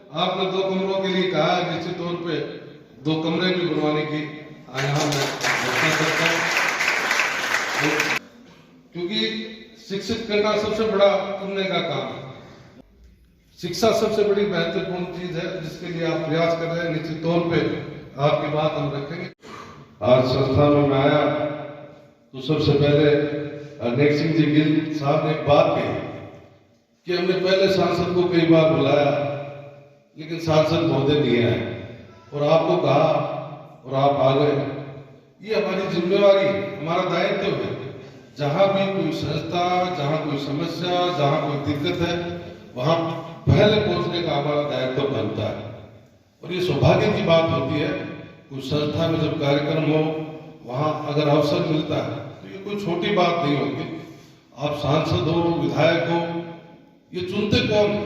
आपने 2 कमरों के लिए कहा है, निश्चित तौर पे 2 कमरे भी बनवाने की यहाँ मैं घोषणा करता हूँ, क्योंकि शिक्षित करना सबसे बड़ा पुण्य का काम है। शिक्षा सबसे बड़ी महत्वपूर्ण चीज है जिसके लिए आप प्रयास कर रहे हैं। निश्चित तौर पे आपकी बात हम रखेंगे। आज संस्थान में मैं आया तो सबसे पहले नेक सिंह जी गिल साहब ने एक बात कही कि हमने पहले सांसद को कई बार बुलाया लेकिन सांसद महोदय नहीं आए और आपको कहा और आप आ गए। ये हमारी जिम्मेवारी, हमारा दायित्व है। जहां भी कोई संस्था, जहां कोई समस्या, जहां कोई दिक्कत है, वहां पहले पहुंचने का हमारा दायित्व बनता है। और ये सौभाग्य की बात होती है, कोई संस्था में जब कार्यक्रम हो, वहां अगर अवसर मिलता है तो ये कोई छोटी बात नहीं होती। आप सांसद हो, विधायक हो, ये चुनते कौन है?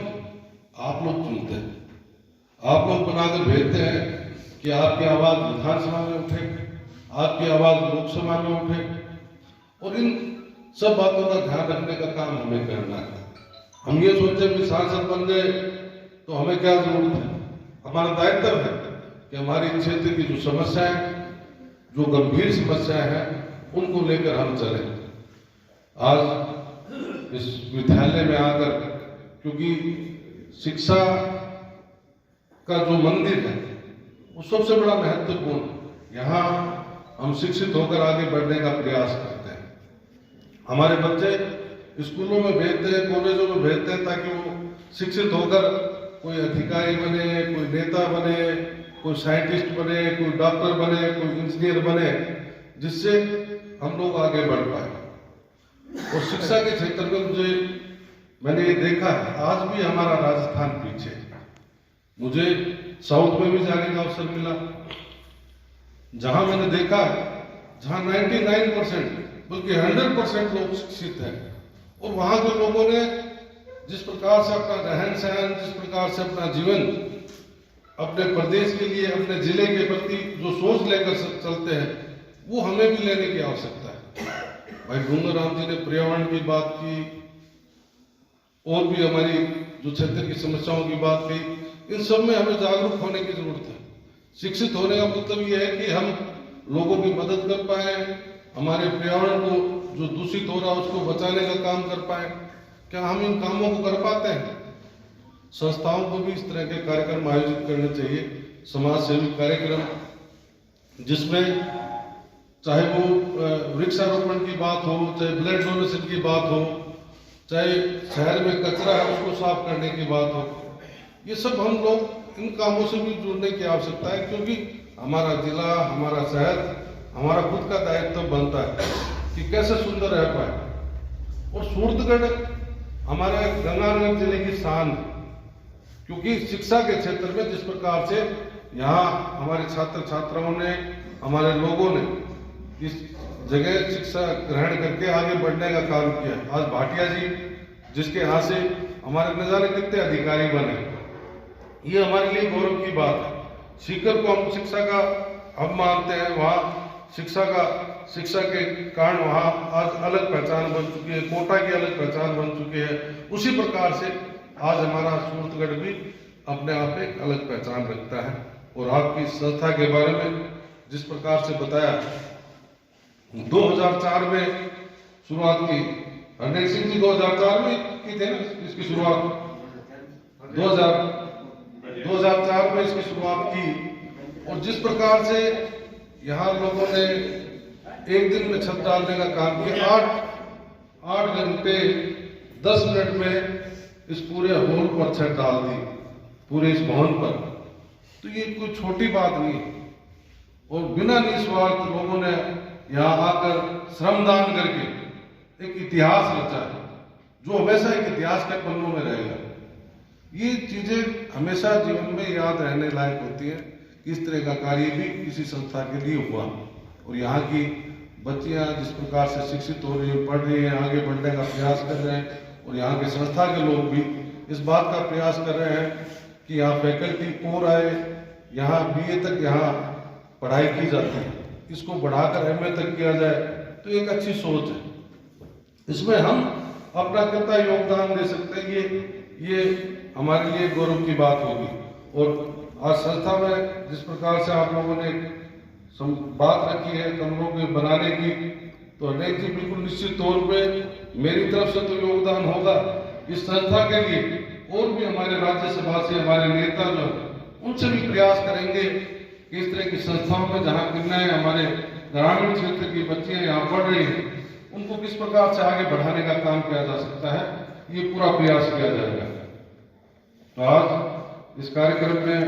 आप लोग चुनते हैं। आप लोग बनाकर भेजते हैं कि आपकी आवाज विधानसभा में उठे, आपकी आवाज लोकसभा में उठे, और इन सब बातों का ध्यान रखने का काम हमें करना है। हम ये सोचे कि सांसद बन गए तो हमें क्या जरूरत है? हमारा दायित्व है कि हमारी क्षेत्र की जो समस्याएं, जो गंभीर समस्याएं हैं, उनको लेकर हम चलें। आज इस विद्यालय में आकर, क्योंकि शिक्षा का जो मंदिर है वो सबसे बड़ा महत्वपूर्ण, यहाँ हम शिक्षित होकर आगे बढ़ने का प्रयास करते हैं। हमारे बच्चे स्कूलों में भेजते हैं, कॉलेजों में भेजते हैं ताकि वो शिक्षित होकर कोई अधिकारी बने, कोई नेता बने, कोई साइंटिस्ट बने, कोई डॉक्टर बने, कोई इंजीनियर बने, जिससे हम लोग आगे बढ़ पाए। और शिक्षा के क्षेत्र में मैंने ये देखा है, आज भी हमारा राजस्थान पीछे है। मुझे साउथ में भी जाने का अवसर मिला, जहां मैंने देखा है, जहां 99% बल्कि 100% लोग शिक्षित हैं, और वहां के लोगों ने जिस प्रकार से अपना रहन सहन, जिस प्रकार से अपना जीवन अपने प्रदेश के लिए, अपने जिले के प्रति जो सोच लेकर चलते हैं, वो हमें भी लेने की आवश्यकता है। भाई डूंगरराम जी ने पर्यावरण की बात की, और भी हमारी जो क्षेत्र की समस्याओं की बात की। इन सब में हमें जागरूक होने की जरूरत है। शिक्षित होने का मतलब यह है कि हम लोगों की मदद कर पाए, हमारे पर्यावरण को जो दूषित हो रहा है उसको बचाने का काम कर पाए। क्या हम इन कामों को कर पाते हैं? संस्थाओं को भी इस तरह के कार्यक्रम आयोजित करने चाहिए, समाज सेवी कार्यक्रम, जिसमें चाहे वो वृक्षारोपण की बात हो, चाहे ब्लड डोनेशन की बात हो, चाहे शहर में कचरा है उसको साफ करने की बात हो। ये सब हम लोग इन कामों से भी जुड़ने की आवश्यकता है, क्योंकि हमारा जिला, हमारा शहर, हमारा खुद का दायित्व बनता है कि कैसे सुंदर रह पाए। और सूरतगढ़ हमारे गंगानगर जिले की शान है, क्योंकि शिक्षा के क्षेत्र में जिस प्रकार से यहाँ हमारे छात्र छात्राओं ने, हमारे लोगों ने इस जगह शिक्षा ग्रहण करके आगे बढ़ने का काम किया। आज भाटिया जी, जिसके यहाँ से हमारे न जाने कितने अधिकारी बने, ये हमारे लिए गौरव की बात है। सीकर को हम शिक्षा का हब मानते हैं, वहाँ शिक्षा के कारण वहाँ आज अलग पहचान बन चुकी है, कोटा की अलग पहचान बन चुकी है। उसी प्रकार से आज हमारा सूरतगढ़ भी अपने आप एक अलग पहचान रखता है। और आपकी संस्था के बारे में जिस प्रकार से बताया, 2004 में शुरुआत की, नेक सिंह जी 2004 में की थे ना इसकी शुरुआत, 2004 में इसकी शुरुआत की। और जिस प्रकार से यहाँ लोगों ने एक दिन में छत डालने का काम किया, 8 घंटे 10 मिनट में इस पूरे हॉल पर छत डाल दी, पूरे इस भवन पर। तो ये कोई छोटी बात नहीं है। और बिना निस्वार्थ लोगों ने यहाँ आकर श्रमदान करके एक इतिहास रचा है, जो हमेशा एक इतिहास के पन्नों में रहेगा। ये चीजें हमेशा जीवन में याद रहने लायक होती है कि इस तरह का कार्य भी किसी संस्था के लिए हुआ। और यहाँ की बच्चियाँ जिस प्रकार से शिक्षित हो रही है, पढ़ रही हैं, आगे बढ़ने का प्रयास कर रहे हैं, और यहाँ के संस्था के लोग भी इस बात का प्रयास कर रहे हैं कि यहाँ फैकल्टी और आए, यहाँ BA तक यहाँ पढ़ाई की जाती है, इसको बढ़ाकर MA तक किया जाए, तो एक अच्छी सोच है। इसमें हम अपना कितना योगदान दे सकते हैं, ये हमारे लिए गौरव की बात होगी। और आज संस्था में जिस प्रकार से आप लोगों ने बात रखी है कमरों के बनाने की, तो अनेक जी बिल्कुल निश्चित तौर पे मेरी तरफ से तो योगदान होगा इस संस्था के लिए, और भी हमारे राज्यसभा से हमारे नेता जो उनसे भी प्रयास करेंगे कि इस तरह की संस्थाओं में जहाँ कन्याएं हमारे ग्रामीण क्षेत्र की बच्चियां यहाँ पढ़ रही हैं उनको किस प्रकार से आगे बढ़ाने का काम किया जा सकता है, ये पूरा प्रयास किया जाएगा। तो आज इस कार्यक्रम में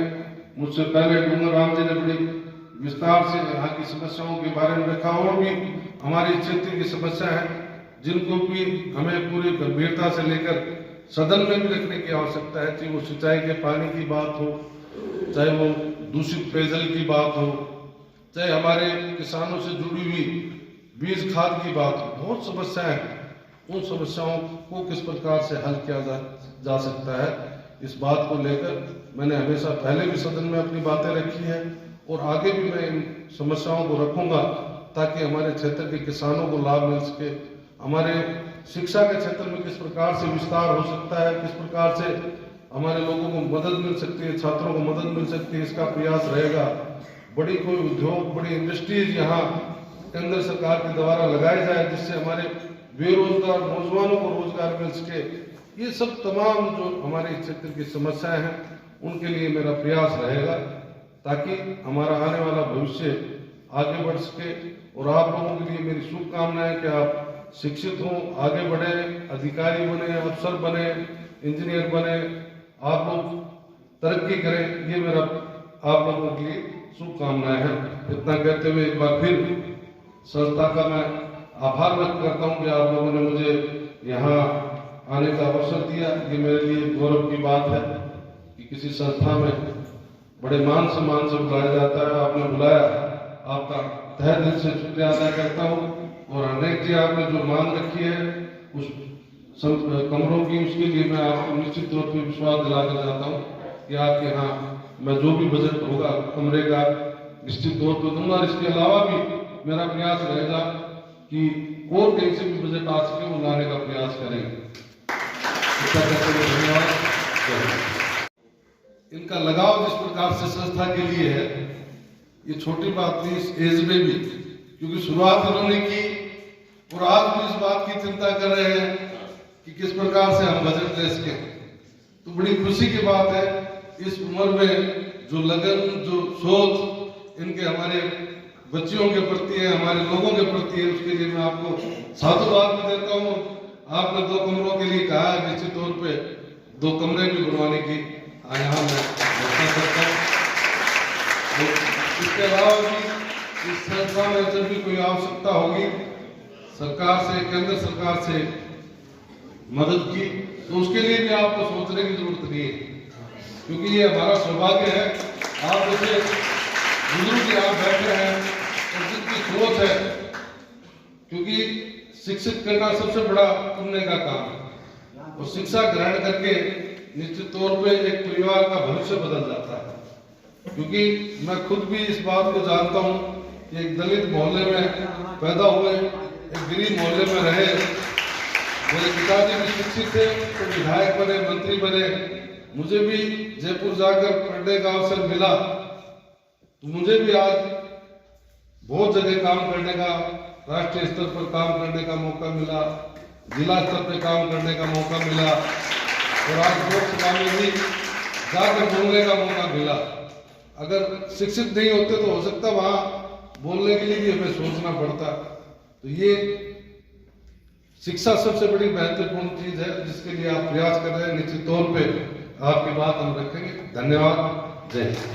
मुझसे पहले डूंगर राम जी ने बड़ी विस्तार से यहाँ की समस्याओं के बारे में रखा, और भी हमारे क्षेत्र की समस्या है जिनको भी हमें पूरी गंभीरता से लेकर सदन में भी रखने की आवश्यकता है, चाहे वो सिंचाई के पानी की बात हो, चाहे वो दूषित पेयजल की बात हो, चाहे हमारे किसानों से जुड़ी हुई बीज खाद की बात हो, बहुत समस्याएं हैं। उन समस्याओं को किस प्रकार से हल किया जा सकता है, इस बात को लेकर मैंने हमेशा पहले भी सदन में अपनी बातें रखी है और आगे भी मैं इन समस्याओं को रखूंगा ताकि हमारे क्षेत्र के किसानों को लाभ मिल सके। हमारे शिक्षा के क्षेत्र में किस प्रकार से विस्तार हो सकता है, किस प्रकार से हमारे लोगों को मदद मिल सकती है, छात्रों को मदद मिल सकती है, इसका प्रयास रहेगा। बड़ी कोई उद्योग, बड़ी इंडस्ट्रीज यहाँ केंद्र सरकार के द्वारा लगाई जाए जिससे हमारे बेरोजगार नौजवानों को रोजगार मिल सके। ये सब तमाम जो हमारे क्षेत्र की समस्याएं हैं उनके लिए मेरा प्रयास रहेगा ताकि हमारा आने वाला भविष्य आगे बढ़ सके। और आप लोगों के लिए मेरी शुभकामनाएं कि आप शिक्षित हों, आगे बढ़े, अधिकारी बने, अफसर बने, इंजीनियर बने, आप लोग तरक्की करें, ये मेरा आप लोगों के लिए शुभकामनाएं हैं। इतना कहते हुए एक बार फिर संस्था का मैं आभार व्यक्त करता हूं कि आप लोगों ने मुझे यहाँ आने का अवसर दिया। ये मेरे लिए गौरव की बात है कि किसी संस्था में बड़े मान सम्मान से बुलाया जाता है। आपने बुलाया, आपका तहे दिल से शुक्रिया अदा करता हूँ। और अनेक जी आपने जो मांग रखी है उस कमरों की, उसके लिए मैं आपको निश्चित तौर पर विश्वास दिलाकर जाता हूँ कि आपके यहाँ मैं जो भी बजट होगा कमरे का निश्चित तौर पर दूंगा। इसके अलावा भी मेरा प्रयास रहेगा कि और कहीं से भी बजट आ सके वो लाने का प्रयास करेंगे। धन्यवाद। इनका लगाव जिस प्रकार से संस्था के लिए है ये छोटी बात नहीं, इस एज में भी, क्योंकि शुरुआत उन्होंने की और आज भी इस बात की चिंता कर रहे हैं कि किस प्रकार से हम बजट ले सके। तो बड़ी खुशी की बात है इस उम्र में जो लगन, जो सोच इनके हमारे बच्चियों के प्रति है, हमारे लोगों के प्रति है, उसके लिए मैं आपको साधुवाद भी देता हूँ। आपने 2 कमरों के लिए कहा है, निश्चित तौर पे 2 कमरे भी बनवाने की यहाँ मैं घोषणा करता हूँ। इसके अलावा भी इस संस्था में जब भी कोई आवश्यकता होगी सरकार से, केंद्र सरकार से मदद की, तो उसके लिए भी आपको सोचने की जरूरत नहीं है, क्योंकि ये हमारा सौभाग्य है। आप जैसे बुजुर्ग यहाँ बैठे हैं और जिनकी सोच है, क्योंकि शिक्षित करना सबसे बड़ा पुण्य का काम है और शिक्षा ग्रहण करके निश्चित तौर पे एक परिवार का भविष्य बदल जाता है। क्योंकि मैं खुद भी इस बात को जानता हूँ कि एक दलित मोहल्ले में पैदा हुए, एक गरीब मोहल्ले में रहे, मेरे पिताजी भी शिक्षित थे तो विधायक बने, मंत्री बने, मुझे भी जयपुर जाकर पढ़ने का अवसर मिला, तो मुझे भी आज बहुत जगह काम करने का, राष्ट्रीय स्तर पर काम करने का मौका मिला, जिला स्तर पर काम करने का मौका मिला और आज लोकसभा में भी जाकर बोलने का मौका मिला। अगर शिक्षित नहीं होते तो हो सकता वहां बोलने के लिए भी हमें सोचना पड़ता। तो ये शिक्षा सबसे बड़ी महत्वपूर्ण चीज है जिसके लिए आप प्रयास कर रहे हैं। निश्चित तौर पे आपकी बात हम रखेंगे। धन्यवाद। जय हिंद।